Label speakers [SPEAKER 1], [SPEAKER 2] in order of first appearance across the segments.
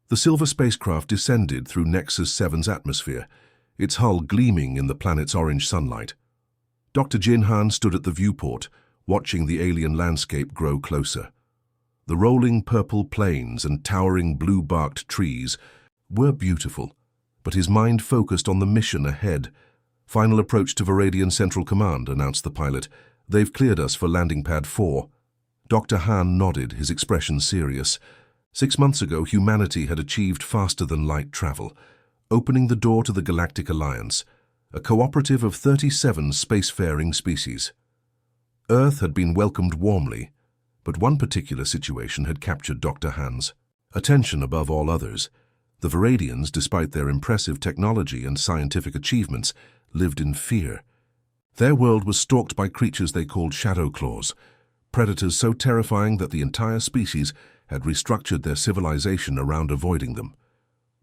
[SPEAKER 1] The silver spacecraft descended through Nexus 7's atmosphere, its hull gleaming in the planet's orange sunlight. Dr. Jinhan stood at the viewport, watching the alien landscape grow closer. The rolling purple plains and towering blue-barked trees were beautiful, but his mind focused on the mission ahead. "Final approach to Viridian Central Command," announced the pilot. "They've cleared us for landing pad 4. Dr. Han nodded, his expression serious. 6 months ago, humanity had achieved faster-than-light travel, opening the door to the Galactic Alliance, a cooperative of 37 spacefaring species. Earth had been welcomed warmly, but one particular situation had captured Dr. Han's attention above all others. The Viridians, despite their impressive technology and scientific achievements, lived in fear. Their world was stalked by creatures they called shadow claws, predators so terrifying that the entire species had restructured their civilization around avoiding them.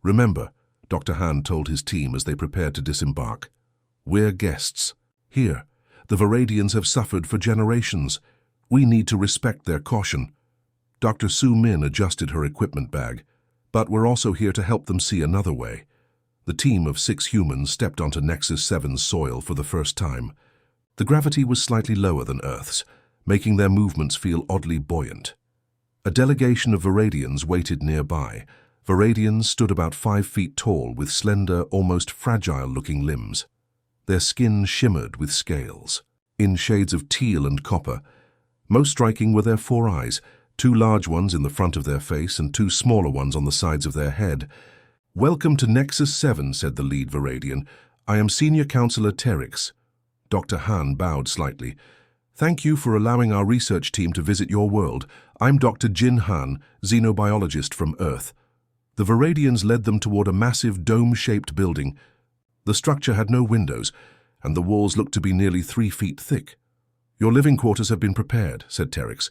[SPEAKER 1] "Remember," Dr. Han told his team as they prepared to disembark, "we're guests. Here, the Viridians have suffered for generations. We need to respect their caution." Dr. Su Min adjusted her equipment bag. "But we're also here to help them see another way." The team of 6 humans stepped onto Nexus 7's soil for the first time. The gravity was slightly lower than Earth's, making their movements feel oddly buoyant. A delegation of Viridians waited nearby. Viridians stood about 5 feet tall with slender, almost fragile-looking limbs. Their skin shimmered with scales, in shades of teal and copper. Most striking were their 4 eyes, 2 large ones in the front of their face and 2 smaller ones on the sides of their head. "Welcome to Nexus 7, said the lead Viridian. "I am Senior Counselor Terix." Dr. Han bowed slightly. "Thank you for allowing our research team to visit your world. I'm Dr. Jin Han, xenobiologist from Earth." The Viridians led them toward a massive dome-shaped building. The structure had no windows, and the walls looked to be nearly 3 feet thick. "Your living quarters have been prepared," said Terix.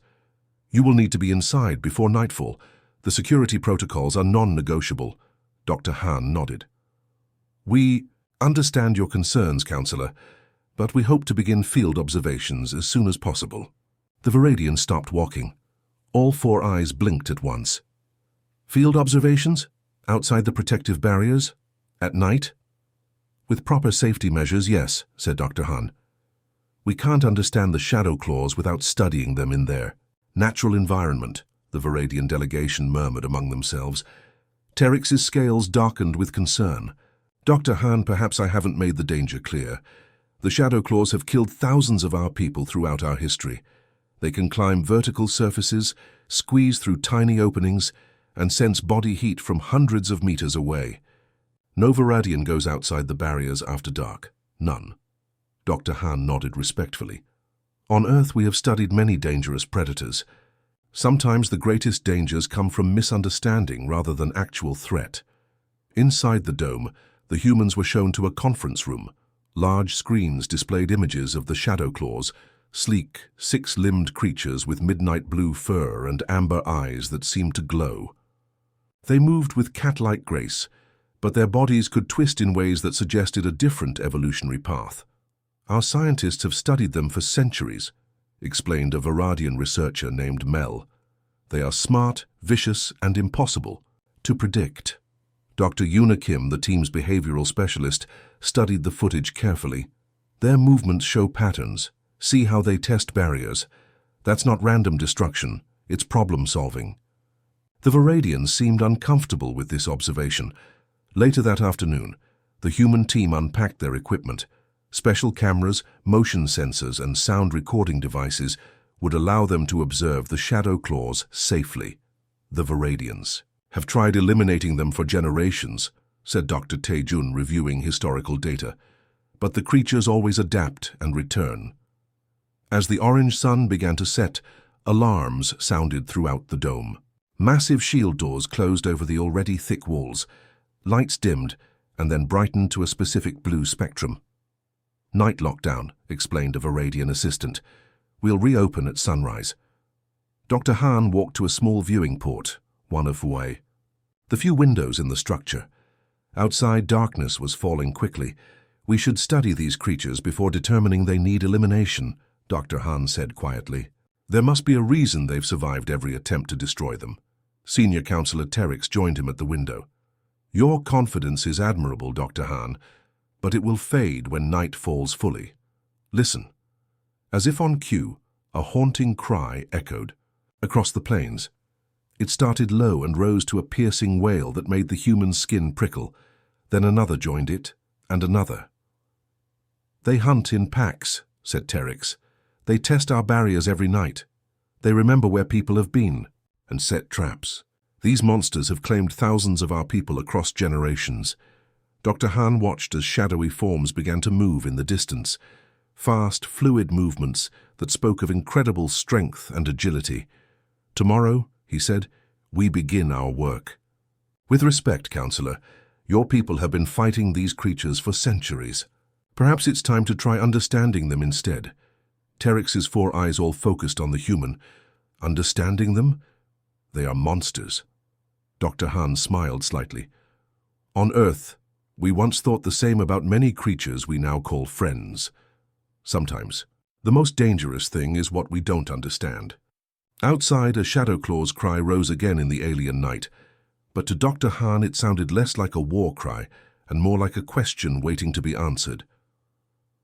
[SPEAKER 1] "You will need to be inside before nightfall. The security protocols are non-negotiable." Dr. Han nodded. "We understand your concerns, Counselor, but we hope to begin field observations as soon as possible." The Viridians stopped walking. All 4 eyes blinked at once. "Field observations? Outside the protective barriers? At night?" "With proper safety measures, yes," said Dr. Han. "We can't understand the shadow claws without studying them in their natural environment," the Viridian delegation murmured among themselves. Terix's scales darkened with concern. "Dr. Han, perhaps I haven't made the danger clear. The shadow claws have killed thousands of our people throughout our history. They can climb vertical surfaces, squeeze through tiny openings, and sense body heat from hundreds of meters away. No Viridian goes outside the barriers after dark. None." Dr. Han nodded respectfully. "On Earth we have studied many dangerous predators. Sometimes the greatest dangers come from misunderstanding rather than actual threat." Inside the dome, the humans were shown to a conference room. Large screens displayed images of the shadow claws, sleek, 6-limbed creatures with midnight blue fur and amber eyes that seemed to glow. They moved with cat-like grace, but their bodies could twist in ways that suggested a different evolutionary path. "Our scientists have studied them for centuries," explained a Viridian researcher named Mel. "They are smart, vicious, and impossible to predict." Dr. Yuna Kim, the team's behavioral specialist, studied the footage carefully. "Their movements show patterns. See how they test barriers. That's not random destruction, it's problem-solving." The Viridians seemed uncomfortable with this observation. Later that afternoon, the human team unpacked their equipment. Special cameras, motion sensors, and sound recording devices would allow them to observe the shadow claws safely. "The Viridians have tried eliminating them for generations," said Dr. Taejun, reviewing historical data. "But the creatures always adapt and return." As the orange sun began to set, alarms sounded throughout the dome. Massive shield doors closed over the already thick walls. Lights dimmed and then brightened to a specific blue spectrum. "Night lockdown," explained a Viridian assistant. "We'll reopen at sunrise." Dr. Han walked to a small viewing port, 1 HFY. The few windows in the structure. Outside, darkness was falling quickly. "We should study these creatures before determining they need elimination," Dr. Han said quietly. "There must be a reason they've survived every attempt to destroy them." Senior Counselor Terex joined him at the window. "Your confidence is admirable, Dr. Hahn, but it will fade when night falls fully. Listen." As if on cue, a haunting cry echoed across the plains. It started low and rose to a piercing wail that made the human skin prickle. Then another joined it, and another. "They hunt in packs," said Terex. "They test our barriers every night. They remember where people have been and set traps. These monsters have claimed thousands of our people across generations." Dr. Hahn watched as shadowy forms began to move in the distance, fast, fluid movements that spoke of incredible strength and agility. "Tomorrow," he said, "we begin our work. With respect, Counselor, your people have been fighting these creatures for centuries. Perhaps it's time to try understanding them instead." Terex's four eyes all focused on the human. "Understanding them? They are monsters." Dr. Hahn smiled slightly. "On Earth, we once thought the same about many creatures we now call friends. Sometimes, the most dangerous thing is what we don't understand." Outside, a shadowclaw's cry rose again in the alien night, but to Dr. Hahn it sounded less like a war cry and more like a question waiting to be answered.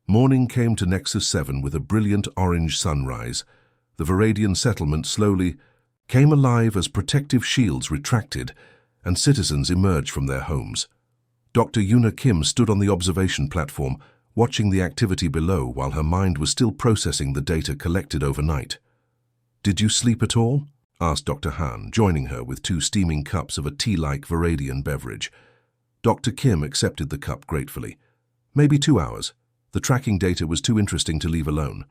[SPEAKER 1] Morning came to Nexus 7 with a brilliant orange sunrise. The Varadian settlement slowly came alive as protective shields retracted and citizens emerged from their homes. Dr. Yuna Kim stood on the observation platform, watching the activity below while her mind was still processing the data collected overnight. "Did you sleep at all?" asked Dr. Hahn, joining her with two steaming cups of a tea-like Varadian beverage. Dr. Kim accepted the cup gratefully. "Maybe 2 hours. The tracking data was too interesting to leave alone."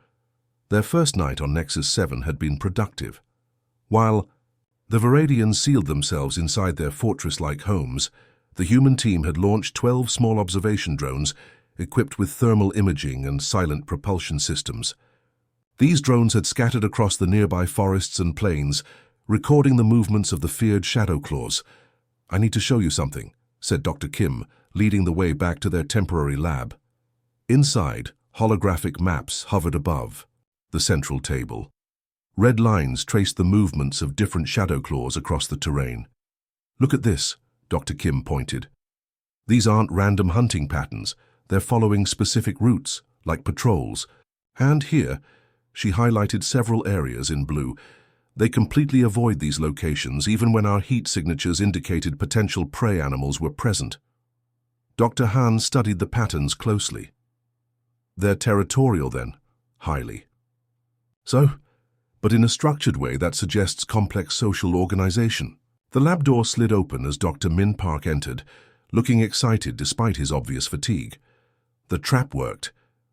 [SPEAKER 1] Their first night on Nexus 7 had been productive. While the Varadians sealed themselves inside their fortress-like homes, the human team had launched 12 small observation drones equipped with thermal imaging and silent propulsion systems. These drones had scattered across the nearby forests and plains, recording the movements of the feared shadowclaws. "I need to show you something," said Dr. Kim, leading the way back to their temporary lab. Inside, holographic maps hovered above the central table. Red lines traced the movements of different shadowclaws across the terrain. "Look at this," Dr. Kim pointed. "These aren't random hunting patterns. They're following specific routes, like patrols. And here," she highlighted several areas in blue, "they completely avoid these locations even when our heat signatures indicated potential prey animals were present." Dr. Hahn studied the patterns closely. "They're territorial then?" "Highly. So, but in a structured way that suggests complex social organization." The lab door slid open as Dr. Min Park entered, looking excited despite his obvious fatigue. "The trap worked.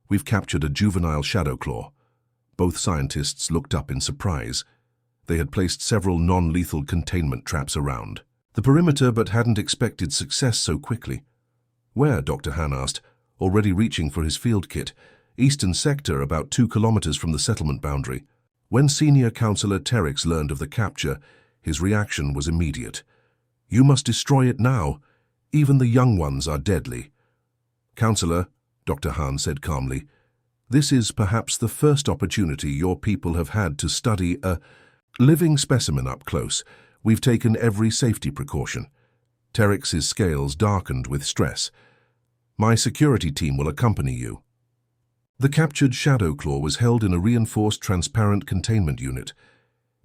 [SPEAKER 1] We've captured a juvenile shadowclaw." Both scientists looked up in surprise. They had placed several non-lethal containment traps around the perimeter but hadn't expected success so quickly. "Where?" Dr. Hahn asked, already reaching for his field kit. "Eastern sector, about 2 kilometers from the settlement boundary." When Senior Counselor Terex learned of the capture, his reaction was immediate. "You must destroy it now. Even the young ones are deadly." "Counselor," Dr. Hahn said calmly, "this is perhaps the first opportunity your people have had to study a living specimen up close. We've taken every safety precaution." Terex's scales darkened with stress. "My security team will accompany you." The captured shadowclaw was held in a reinforced transparent containment unit.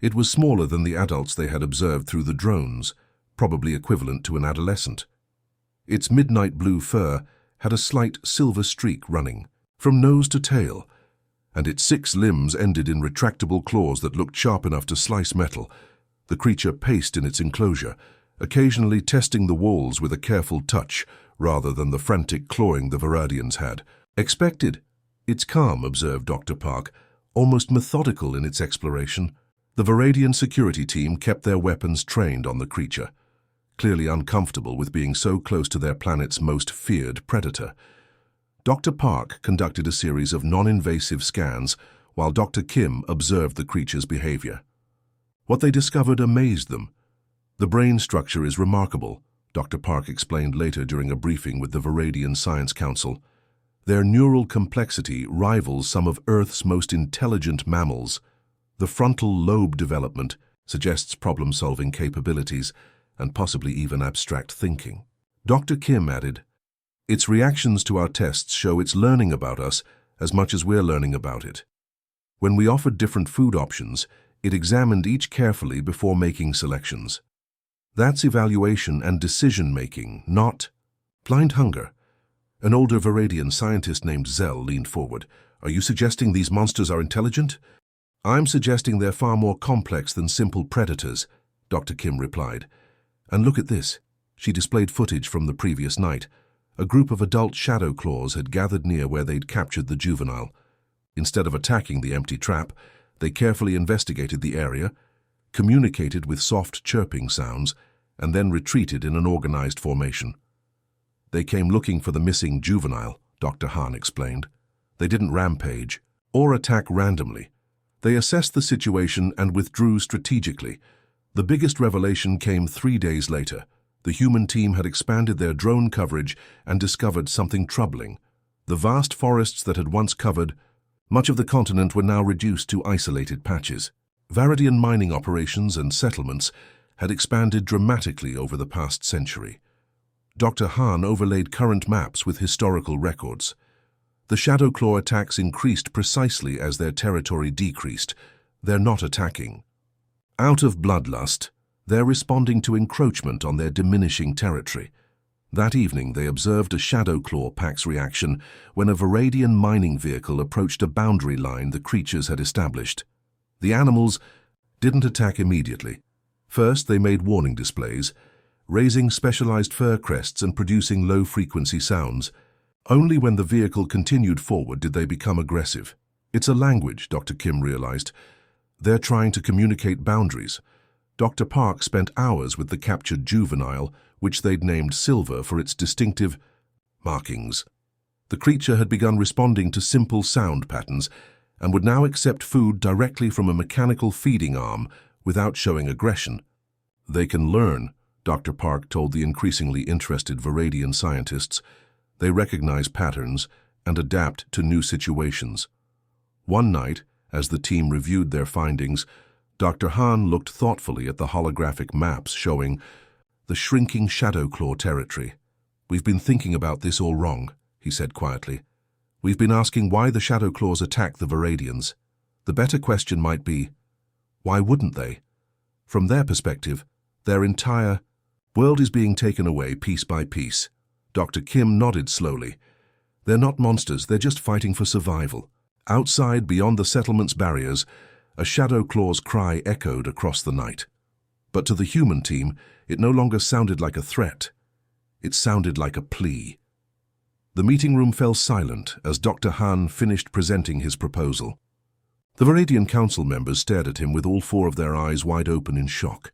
[SPEAKER 1] It was smaller than the adults they had observed through the drones, probably equivalent to an adolescent. Its midnight blue fur had a slight silver streak running from nose to tail, and its 6 limbs ended in retractable claws that looked sharp enough to slice metal. The creature paced in its enclosure, occasionally testing the walls with a careful touch rather than the frantic clawing the Varadians had expected. "It's calm," observed Dr. Park, "almost methodical in its exploration." The Varadian security team kept their weapons trained on the creature, clearly uncomfortable with being so close to their planet's most feared predator. Dr. Park conducted a series of non-invasive scans while Dr. Kim observed the creature's behavior. What they discovered amazed them. "The brain structure is remarkable," Dr. Park explained later during a briefing with the Varadian Science Council. "Their neural complexity rivals some of Earth's most intelligent mammals. The frontal lobe development suggests problem-solving capabilities and possibly even abstract thinking. Dr. Kim added, its reactions to our tests show it's learning about us as much as we're learning about it. When we offered different food options, it examined each carefully before making selections. That's evaluation and decision-making, not blind hunger. An older Varadian scientist named Zell leaned forward. Are you suggesting these monsters are intelligent? I'm suggesting they're far more complex than simple predators, Dr. Kim replied. And look at this. She displayed footage from the previous night. A group of adult shadow claws had gathered near where they'd captured the juvenile. Instead of attacking the empty trap, they carefully investigated the area, communicated with soft chirping sounds, and then retreated in an organized formation. They came looking for the missing juvenile, Dr. Han explained. They didn't rampage or attack randomly. They assessed the situation and withdrew strategically. The biggest revelation came 3 days later. The human team had expanded their drone coverage and discovered something troubling. The vast forests that had once covered much of the continent were now reduced to isolated patches. Varadian mining operations and settlements had expanded dramatically over the past century. Dr. Han overlaid current maps with historical records. The Shadowclaw attacks increased precisely as their territory decreased. They're not attacking out of bloodlust. They're responding to encroachment on their diminishing territory. That evening, they observed a Shadowclaw Pack's reaction when a Varadian mining vehicle approached a boundary line the creatures had established. The animals didn't attack immediately. First, they made warning displays, raising specialized fur crests and producing low-frequency sounds. Only when the vehicle continued forward did they become aggressive. It's a language, Dr. Kim realized. They're trying to communicate boundaries. Dr. Park spent hours with the captured juvenile, which they'd named Silver for its distinctive markings. The creature had begun responding to simple sound patterns and would now accept food directly from a mechanical feeding arm without showing aggression. They can learn, Dr. Park told the increasingly interested Varadian scientists. They recognize patterns and adapt to new situations. One night, as the team reviewed their findings, Dr. Han looked thoughtfully at the holographic maps showing the shrinking Shadowclaw territory. We've been thinking about this all wrong, he said quietly. We've been asking why the Shadowclaws attack the Varadians. The better question might be, why wouldn't they? From their perspective, their entire world is being taken away piece by piece. Dr. Kim nodded slowly. They're not monsters, they're just fighting for survival. Outside, beyond the settlement's barriers, a Shadowclaw's cry echoed across the night. But to the human team, it no longer sounded like a threat. It sounded like a plea. The meeting room fell silent as Dr. Han finished presenting his proposal. The Varadian Council members stared at him with all 4 of their eyes wide open in shock.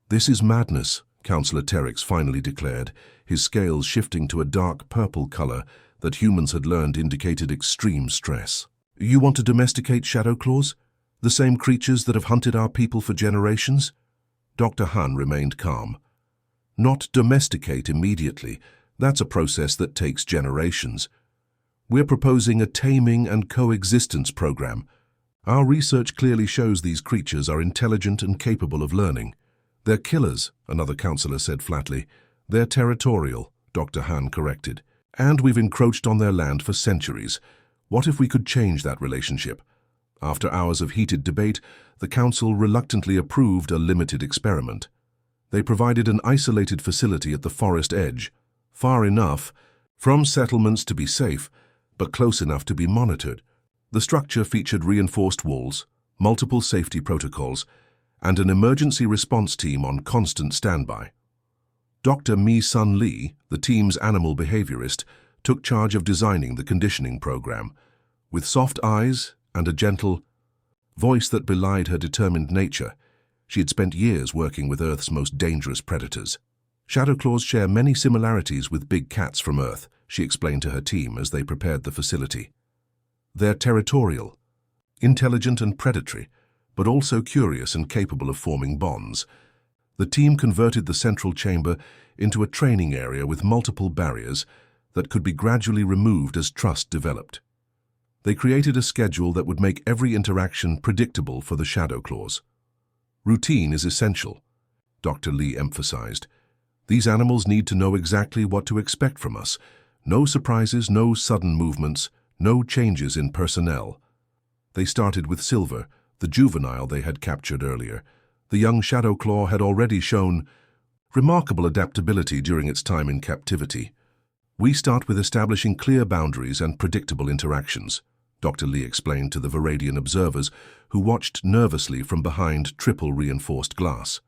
[SPEAKER 1] This is madness, Councillor Terex finally declared, his scales shifting to a dark purple color that humans had learned indicated extreme stress. You want to domesticate Shadowclaws? The same creatures that have hunted our people for generations? Dr. Han remained calm. Not domesticate immediately. That's a process that takes generations. We're proposing a taming and coexistence program. Our research clearly shows these creatures are intelligent and capable of learning. They're killers, another councillor said flatly. They're territorial, Dr. Han corrected. And we've encroached on their land for centuries. What if we could change that relationship? After hours of heated debate, the council reluctantly approved a limited experiment. They provided an isolated facility at the forest edge, far enough from settlements to be safe, but close enough to be monitored. The structure featured reinforced walls, multiple safety protocols, and an emergency response team on constant standby. Dr. Mi-Sun Lee, the team's animal behaviorist, took charge of designing the conditioning program. With soft eyes and a gentle voice that belied her determined nature, she had spent years working with Earth's most dangerous predators. Shadowclaws share many similarities with big cats from Earth, she explained to her team as they prepared the facility. They're territorial, intelligent and predatory, but also curious and capable of forming bonds. The team converted the central chamber into a training area with multiple barriers that could be gradually removed as trust developed. They created a schedule that would make every interaction predictable for the Shadowclaws. Routine is essential, Dr. Lee emphasized. These animals need to know exactly what to expect from us. No surprises, no sudden movements, no changes in personnel. They started with Silver, the juvenile they had captured earlier. The young Shadowclaw had already shown remarkable adaptability during its time in captivity. We start with establishing clear boundaries and predictable interactions, Dr. Lee explained to the Varadian observers who watched nervously from behind triple-reinforced glass.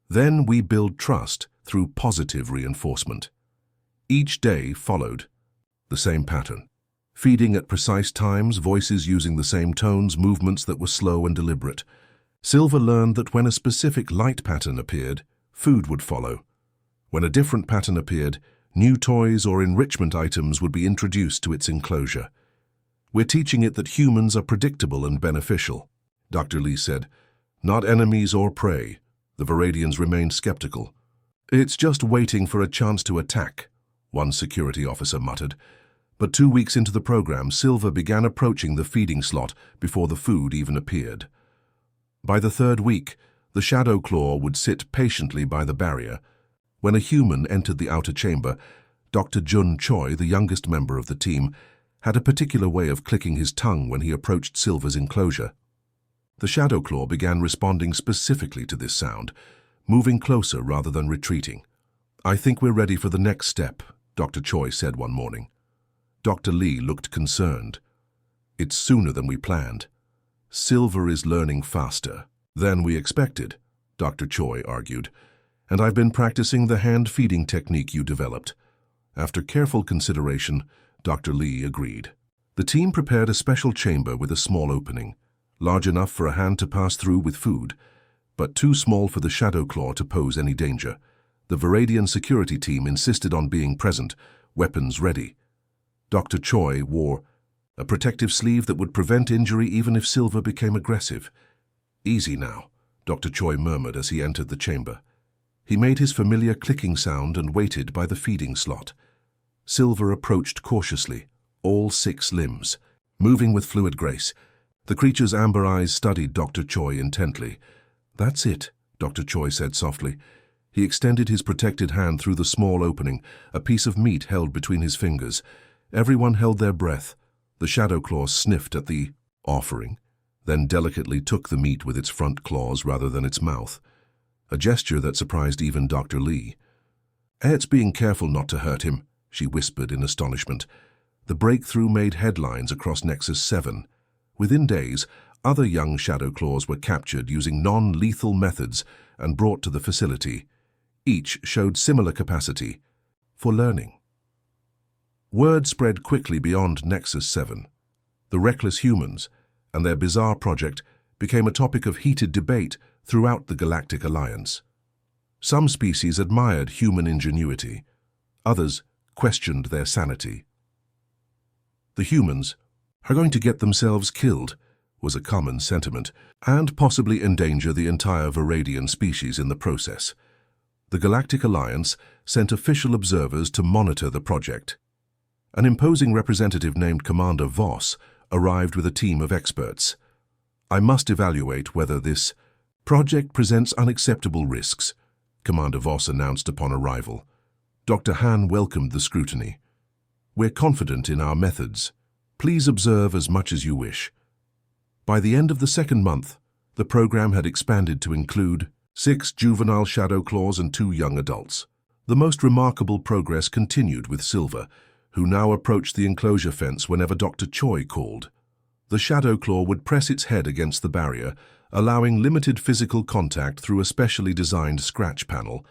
[SPEAKER 1] Then we build trust through positive reinforcement. Each day followed the same pattern. Feeding at precise times, voices using the same tones, movements that were slow and deliberate. Silver learned that when a specific light pattern appeared, food would follow. When a different pattern appeared, new toys or enrichment items would be introduced to its enclosure. We're teaching it that humans are predictable and beneficial, Dr. Lee said. Not enemies or prey. The Varadians remained skeptical. It's just waiting for a chance to attack, one security officer muttered. But 2 weeks into the program, Silver began approaching the feeding slot before the food even appeared. By the 3rd week, the Shadowclaw would sit patiently by the barrier. When a human entered the outer chamber, Dr. Jun Choi, the youngest member of the team, had a particular way of clicking his tongue when he approached Silver's enclosure. The Shadowclaw began responding specifically to this sound, moving closer rather than retreating. I think we're ready for the next step, Dr. Choi said one morning. Dr. Lee looked concerned. It's sooner than we planned. Silver is learning faster than we expected, Dr. Choi argued, and I've been practicing the hand-feeding technique you developed. After careful consideration, Dr. Lee agreed. The team prepared a special chamber with a small opening, large enough for a hand to pass through with food, but too small for the Shadowclaw to pose any danger. The Varadian security team insisted on being present, weapons ready. Dr. Choi wore a protective sleeve that would prevent injury even if Silver became aggressive. Easy now, Dr. Choi murmured as he entered the chamber. He made his familiar clicking sound and waited by the feeding slot. Silver approached cautiously, all 6 limbs, moving with fluid grace. The creature's amber eyes studied Dr. Choi intently. That's it, Dr. Choi said softly. He extended his protected hand through the small opening, a piece of meat held between his fingers. Everyone held their breath. The Shadowclaw sniffed at the offering, then delicately took the meat with its front claws rather than its mouth, a gesture that surprised even Dr. Lee. It's being careful not to hurt him, she whispered in astonishment. The breakthrough made headlines across Nexus 7. Within days, other young Shadowclaws were captured using non-lethal methods and brought to the facility. Each showed similar capacity for learning. Word spread quickly beyond Nexus 7. The reckless humans and their bizarre project became a topic of heated debate throughout the Galactic Alliance. Some species admired human ingenuity. Others questioned their sanity. The humans are going to get themselves killed, was a common sentiment, and possibly endanger the entire Varadian species in the process. The Galactic Alliance sent official observers to monitor the project. An imposing representative named Commander Voss arrived with a team of experts. I must evaluate whether this project presents unacceptable risks, Commander Voss announced upon arrival. Dr. Han welcomed the scrutiny. We're confident in our methods. Please observe as much as you wish. By the end of the 2nd month, the program had expanded to include 6 juvenile Shadowclaws and 2 young adults. The most remarkable progress continued with Silver, who now approached the enclosure fence whenever Dr. Choi called. The Shadowclaw would press its head against the barrier, allowing limited physical contact through a specially designed scratch panel.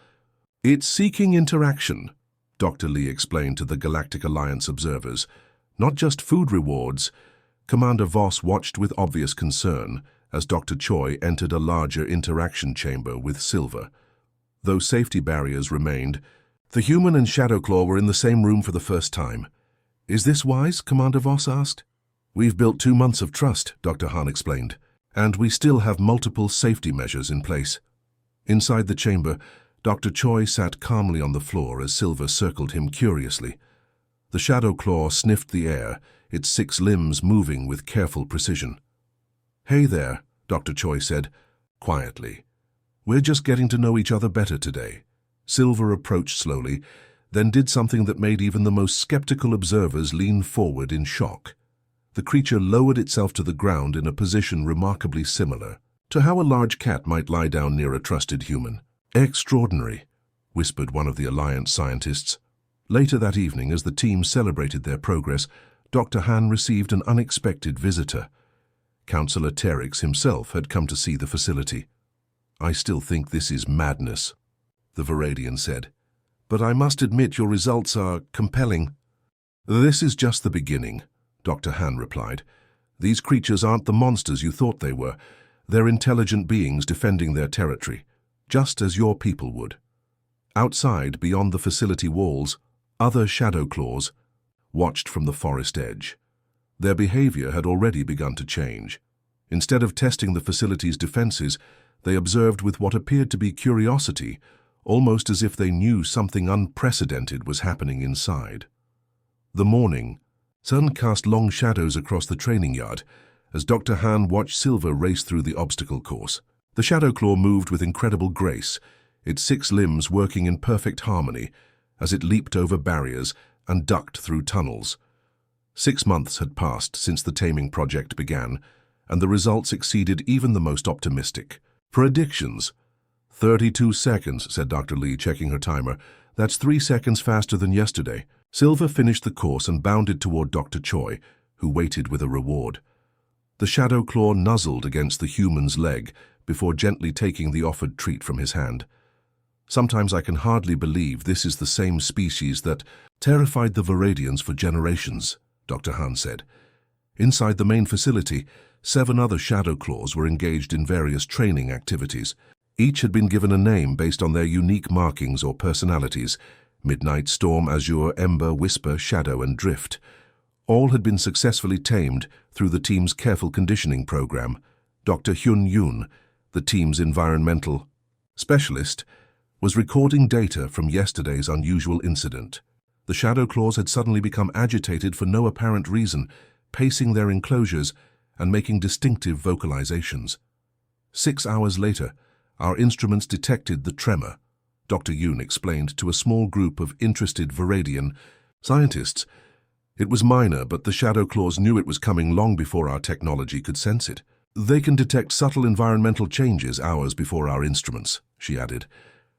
[SPEAKER 1] It's seeking interaction, Dr. Lee explained to the Galactic Alliance observers. Not just food rewards. Commander Voss watched with obvious concern as Dr. Choi entered a larger interaction chamber with Silver. Though safety barriers remained, the human and Shadowclaw were in the same room for the first time. Is this wise? Commander Voss asked. We've built 2 months of trust, Dr. Han explained, and we still have multiple safety measures in place. Inside the chamber, Dr. Choi sat calmly on the floor as Silver circled him curiously. The Shadowclaw sniffed the air, its 6 limbs moving with careful precision. Hey there, Dr. Choi said. quietly. "We're just getting to know each other better today." Silver approached slowly, then did something that made even the most skeptical observers lean forward in shock. The creature lowered itself to the ground in a position remarkably similar to how a large cat might lie down near a trusted human. "Extraordinary," whispered one of the Alliance scientists. Later that evening, as the team celebrated their progress, Dr. Han received an unexpected visitor. Councillor Terix himself had come to see the facility. "I still think this is madness," the Varadian said. "But I must admit your results are compelling." "This is just the beginning," Dr. Han replied. "These creatures aren't the monsters you thought they were. They're intelligent beings defending their territory, just as your people would." Outside, beyond the facility walls, other shadow claws watched from the forest edge. Their behavior had already begun to change. Instead of testing the facility's defenses, they observed with what appeared to be curiosity, almost as if they knew something unprecedented was happening inside. The morning sun cast long shadows across the training yard as Dr. Han watched Silver race through the obstacle course. The shadow claw moved with incredible grace, its 6 limbs working in perfect harmony as it leaped over barriers and ducked through tunnels. 6 months had passed since the taming project began, and the results exceeded even the most optimistic predictions. 32 seconds, said Dr. Lee, checking her timer. "That's 3 seconds faster than yesterday." Silver finished the course and bounded toward Dr. Choi, who waited with a reward. The shadow claw nuzzled against the human's leg before gently taking the offered treat from his hand. "Sometimes I can hardly believe this is the same species that terrified the Varadians for generations," Dr. Han said. Inside the main facility, 7 other shadow claws were engaged in various training activities. Each had been given a name based on their unique markings or personalities: Midnight, Storm, Azure, Ember, Whisper, Shadow, and Drift. All had been successfully tamed through the team's careful conditioning program. Dr. Hyun Yoon, the team's environmental specialist, was recording data from yesterday's unusual incident. The shadow claws had suddenly become agitated for no apparent reason, pacing their enclosures and making distinctive vocalizations. 6 hours later, our instruments detected the tremor, Dr. Yoon explained to a small group of interested Varadian scientists. It was minor, but the shadow claws knew it was coming long before our technology could sense it. "They can detect subtle environmental changes hours before our instruments," she added,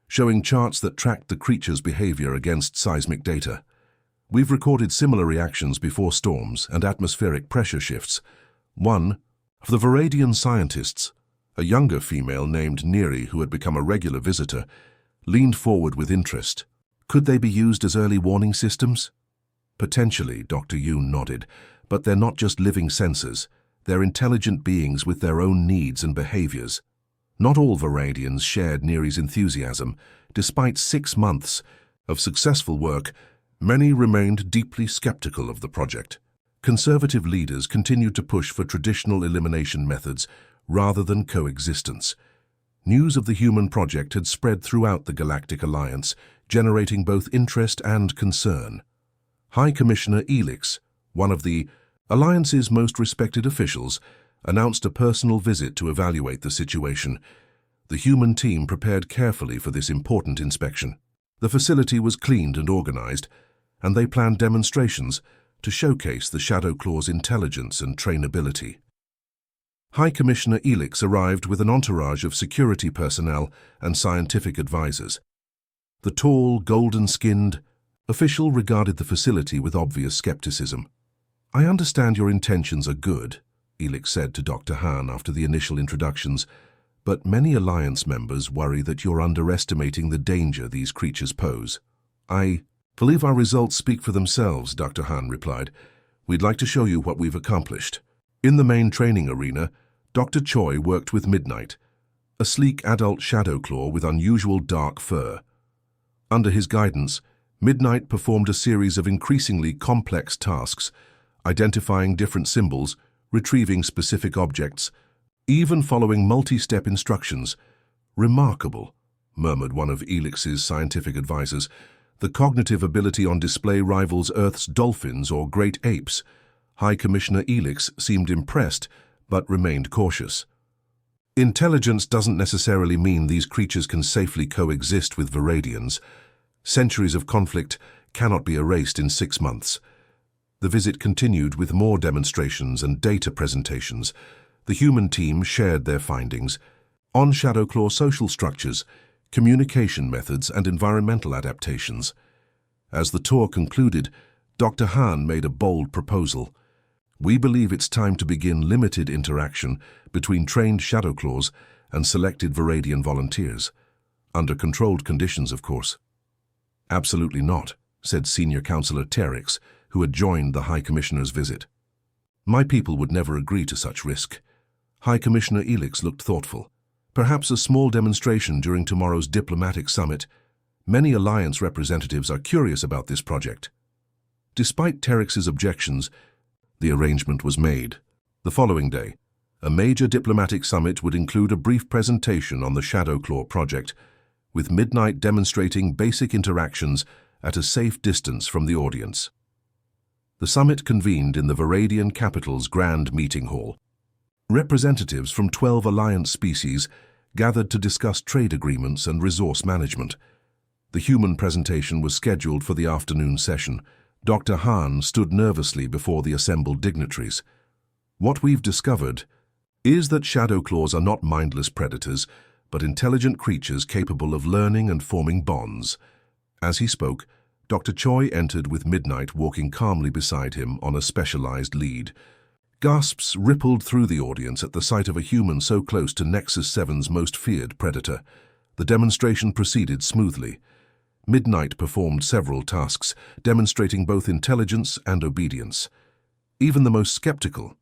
[SPEAKER 1] showing charts that tracked the creature's behavior against seismic data. "We've recorded similar reactions before storms and atmospheric pressure shifts." One of the Varadian scientists, a younger female named Neri, who had become a regular visitor, leaned forward with interest. "Could they be used as early warning systems?" "Potentially," Dr. Yoon nodded, "but they're not just living sensors. They're intelligent beings with their own needs and behaviors." Not all Varadians shared Neri's enthusiasm. Despite 6 months of successful work, many remained deeply skeptical of the project. Conservative leaders continued to push for traditional elimination methods rather than coexistence. News of the human project had spread throughout the Galactic Alliance, generating both interest and concern. High Commissioner Elix, one of the Alliance's most respected officials, announced a personal visit to evaluate the situation. The human team prepared carefully for this important inspection. The facility was cleaned and organized, and they planned demonstrations to showcase the Shadow Claw's intelligence and trainability. High Commissioner Elix arrived with an entourage of security personnel and scientific advisors. The tall, golden-skinned official regarded the facility with obvious skepticism. "I understand your intentions are good," Elix said to Dr. Han after the initial introductions, "but many Alliance members worry that you're underestimating the danger these creatures pose." "I believe our results speak for themselves," Dr. Han replied. "We'd like to show you what we've accomplished." In the main training arena, Dr. Choi worked with Midnight, a sleek adult shadow claw with unusual dark fur. Under his guidance, Midnight performed a series of increasingly complex tasks, identifying different symbols, retrieving specific objects, even following multi-step instructions. "Remarkable," murmured one of Elix's scientific advisors. "The cognitive ability on display rivals Earth's dolphins or great apes." High Commissioner Elix seemed impressed, but remained cautious. Intelligence doesn't necessarily mean these creatures can safely coexist with Varadians. Centuries of conflict cannot be erased in 6 months. The visit continued with more demonstrations and data presentations. The human team shared their findings on Shadowclaw social structures, communication methods, and environmental adaptations. As the tour concluded, Dr. Han made a bold proposal. We believe it's time to begin limited interaction between trained Shadowclaws and selected Varadian volunteers. Under controlled conditions, of course. Absolutely not, said Senior Counselor Terex, who had joined the High Commissioner's visit. My people would never agree to such risk. High Commissioner Elix looked thoughtful. Perhaps a small demonstration during tomorrow's diplomatic summit. Many Alliance representatives are curious about this project. Despite Terex's objections, the arrangement was made. The following day, a major diplomatic summit would include a brief presentation on the Shadowclaw project, with Midnight demonstrating basic interactions at a safe distance from the audience. The summit convened in the Varadian capital's Grand Meeting Hall. Representatives from 12 Alliance species gathered to discuss trade agreements and resource management. The human presentation was scheduled for the afternoon session. Dr. Han stood nervously before the assembled dignitaries. What we've discovered is that Shadowclaws are not mindless predators, but intelligent creatures capable of learning and forming bonds. As he spoke, Dr. Choi entered with Midnight walking calmly beside him on a specialized lead. Gasps rippled through the audience at the sight of a human so close to Nexus 7's most feared predator. The demonstration proceeded smoothly. Midnight performed several tasks, demonstrating both intelligence and obedience. Even the most skeptical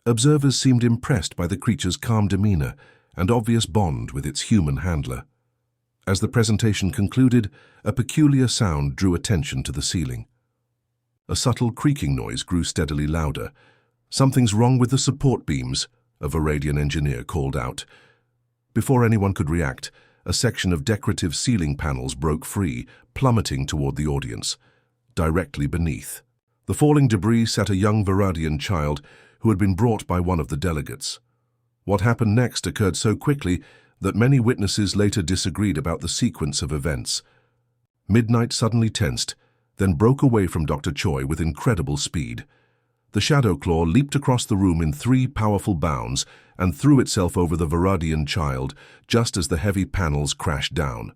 [SPEAKER 1] observers seemed impressed by the creature's calm demeanor and obvious bond with its human handler. As the presentation concluded, a peculiar sound drew attention to the ceiling. A subtle creaking noise grew steadily louder. "Something's wrong with the support beams," a Varadian engineer called out. Before anyone could react, a section of decorative ceiling panels broke free, plummeting toward the audience. Directly beneath, the falling debris sat a young Varadian child who had been brought by one of the delegates. What happened next occurred so quickly that many witnesses later disagreed about the sequence of events. Midnight suddenly tensed, then broke away from Dr. Choi with incredible speed. The Shadowclaw leaped across the room in 3 powerful bounds and threw itself over the Varadian child just as the heavy panels crashed down.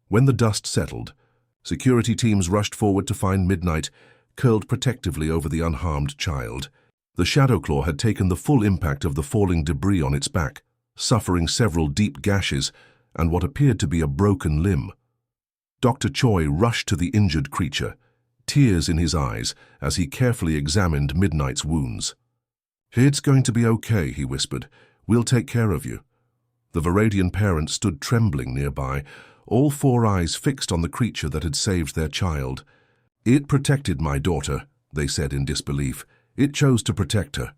[SPEAKER 1] When the dust settled, security teams rushed forward to find Midnight curled protectively over the unharmed child. The Shadowclaw had taken the full impact of the falling debris on its back, suffering several deep gashes and what appeared to be a broken limb. Dr. Choi rushed to the injured creature, tears in his eyes as he carefully examined Midnight's wounds. "It's going to be okay," he whispered. "We'll take care of you." The Varadian parents stood trembling nearby, all 4 eyes fixed on the creature that had saved their child. "It protected my daughter," they said in disbelief. "It chose to protect her."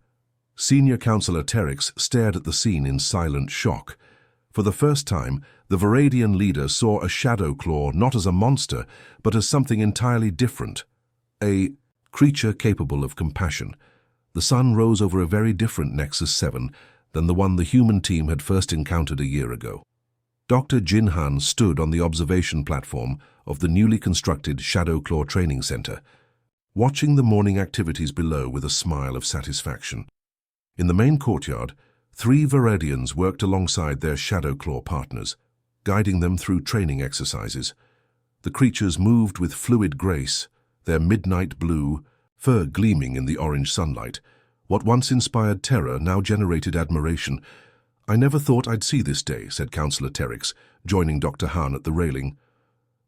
[SPEAKER 1] Senior Counselor Terex stared at the scene in silent shock. For the first time, the Varadian leader saw a Shadowclaw not as a monster, but as something entirely different. A creature capable of compassion. The sun rose over a very different Nexus 7 than the one the human team had first encountered a year ago. Dr. Jinhan stood on the observation platform of the newly constructed Shadowclaw Training Center, watching the morning activities below with a smile of satisfaction. In the main courtyard, 3 Varadians worked alongside their Shadowclaw partners, guiding them through training exercises. The creatures moved with fluid grace, their midnight blue, fur gleaming in the orange sunlight. What once inspired terror now generated admiration. "I never thought I'd see this day," said Counselor Terex, joining Dr. Han at the railing.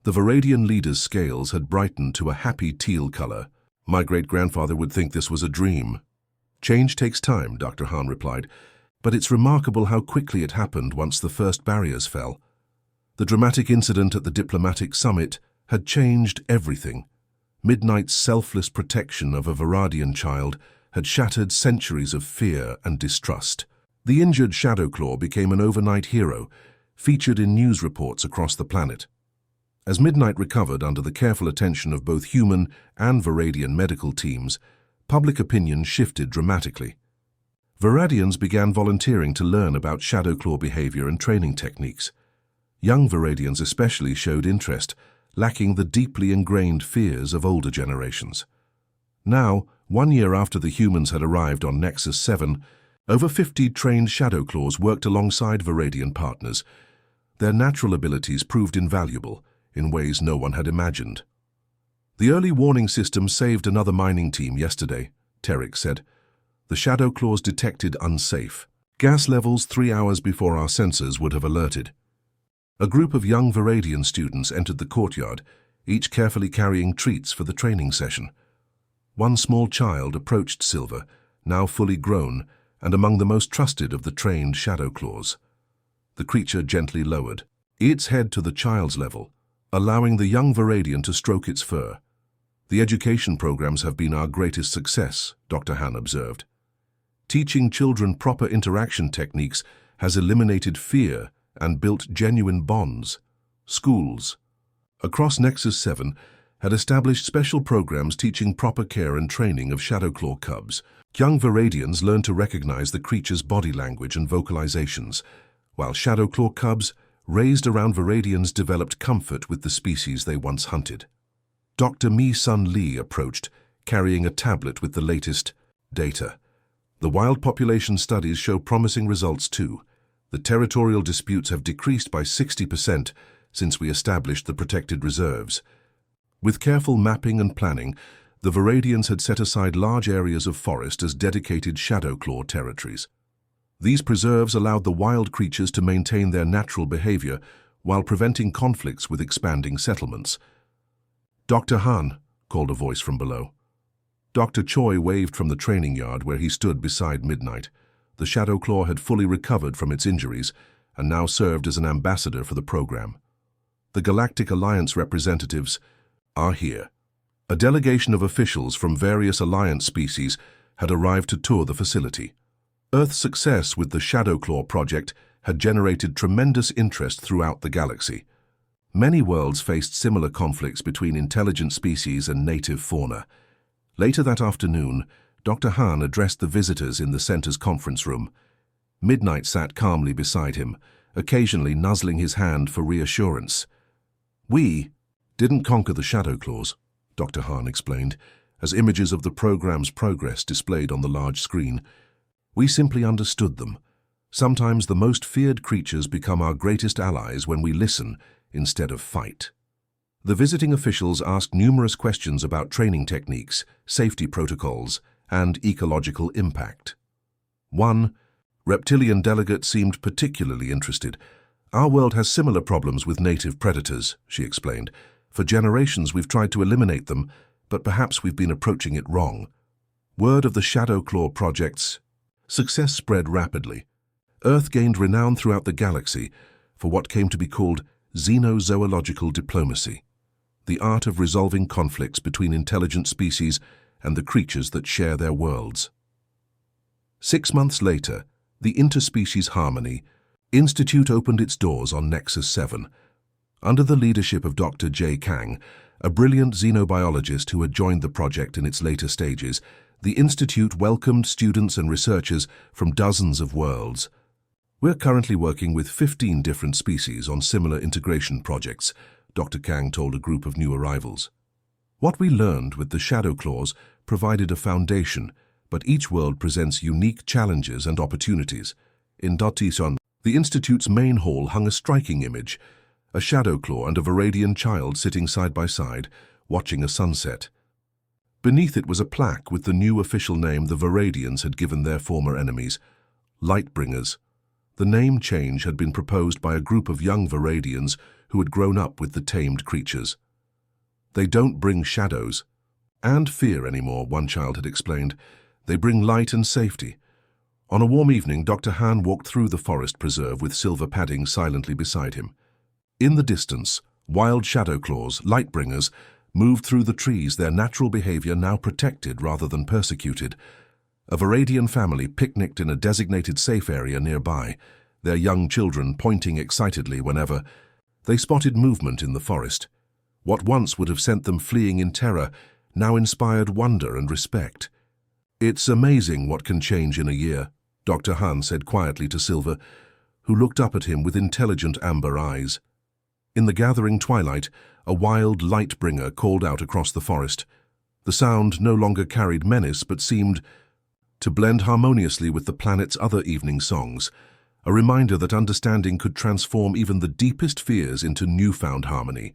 [SPEAKER 1] The Varadian leader's scales had brightened to a happy teal color. "My great-grandfather would think this was a dream." "Change takes time," Dr. Han replied, "but it's remarkable how quickly it happened once the first barriers fell." The dramatic incident at the diplomatic summit had changed everything. Midnight's selfless protection of a Varadian child had shattered centuries of fear and distrust. The injured Shadowclaw became an overnight hero, featured in news reports across the planet. As Midnight recovered under the careful attention of both human and Varadian medical teams, public opinion shifted dramatically. Varadians began volunteering to learn about Shadowclaw behavior and training techniques. Young Varadians especially showed interest, lacking the deeply ingrained fears of older generations. Now, 1 year after the humans had arrived on Nexus 7, over 50 trained Shadowclaws worked alongside Varadian partners. Their natural abilities proved invaluable in ways no one had imagined. "The early warning system saved another mining team yesterday," Terrick said. "The Shadowclaws detected unsafe gas levels 3 hours before our sensors would have alerted." A group of young Varadian students entered the courtyard, each carefully carrying treats for the training session. One small child approached Silver, now fully grown and among the most trusted of the trained Shadowclaws. The creature gently lowered its head to the child's level, allowing the young Varadian to stroke its fur. "The education programs have been our greatest success," Dr. Han observed. "Teaching children proper interaction techniques has eliminated fear and built genuine bonds." Schools across Nexus 7 had established special programs teaching proper care and training of Shadowclaw cubs. Young Varadians learned to recognize the creature's body language and vocalizations, while Shadowclaw cubs raised around Varadians developed comfort with the species they once hunted. Dr. Mi-Sun Lee approached, carrying a tablet with the latest data. "The wild population studies show promising results too. The territorial disputes have decreased by 60% since we established the protected reserves." With careful mapping and planning, the Varadians had set aside large areas of forest as dedicated Shadowclaw territories. These preserves allowed the wild creatures to maintain their natural behavior while preventing conflicts with expanding settlements. "Dr. Han," called a voice from below. Dr. Choi waved from the training yard where he stood beside Midnight. The Shadowclaw had fully recovered from its injuries and now served as an ambassador for the program. "The Galactic Alliance representatives are here." A delegation of officials from various Alliance species had arrived to tour the facility. Earth's success with the Shadowclaw project had generated tremendous interest throughout the galaxy. Many worlds faced similar conflicts between intelligent species and native fauna. Later that afternoon, Dr. Han addressed the visitors in the center's conference room. Midnight sat calmly beside him, occasionally nuzzling his hand for reassurance. "We didn't conquer the Shadowclaws," Dr. Han explained, as images of the program's progress displayed on the large screen. "We simply understood them. Sometimes the most feared creatures become our greatest allies when we listen instead of fight." The visiting officials asked numerous questions about training techniques, safety protocols, and ecological impact. One reptilian delegate seemed particularly interested. "Our world has similar problems with native predators," she explained. "For generations we've tried to eliminate them, but perhaps we've been approaching it wrong." Word of the Shadowclaw project's success spread rapidly. Earth gained renown throughout the galaxy for what came to be called xenozoological diplomacy, the art of resolving conflicts between intelligent species and the creatures that share their worlds. 6 months later, the Interspecies Harmony Institute opened its doors on Nexus 7. Under the leadership of Dr. J. Kang, a brilliant xenobiologist who had joined the project in its later stages, the Institute welcomed students and researchers from dozens of worlds. "We're currently working with 15 different species on similar integration projects," Dr. Kang told a group of new arrivals. "What we learned with the Shadowclaws provided a foundation, but each world presents unique challenges and opportunities." In Dotison, the Institute's main hall hung a striking image, a Shadowclaw and a Varadian child sitting side by side, watching a sunset. Beneath it was a plaque with the new official name the Varadians had given their former enemies, Lightbringers. The name change had been proposed by a group of young Varadians who had grown up with the tamed creatures. "They don't bring shadows and fear anymore," one child had explained. "They bring light and safety." On a warm evening, Dr. Han walked through the forest preserve with Silver padding silently beside him. In the distance, wild Shadowclaws, Lightbringers, moved through the trees, their natural behavior now protected rather than persecuted. A Varadian family picnicked in a designated safe area nearby, their young children pointing excitedly whenever they spotted movement in the forest. What once would have sent them fleeing in terror now inspired wonder and respect. "It's amazing what can change in a year," Dr. Han said quietly to Silver, who looked up at him with intelligent amber eyes. In the gathering twilight, a wild light-bringer called out across the forest. The sound no longer carried menace but seemed to blend harmoniously with the planet's other evening songs, a reminder that understanding could transform even the deepest fears into newfound harmony.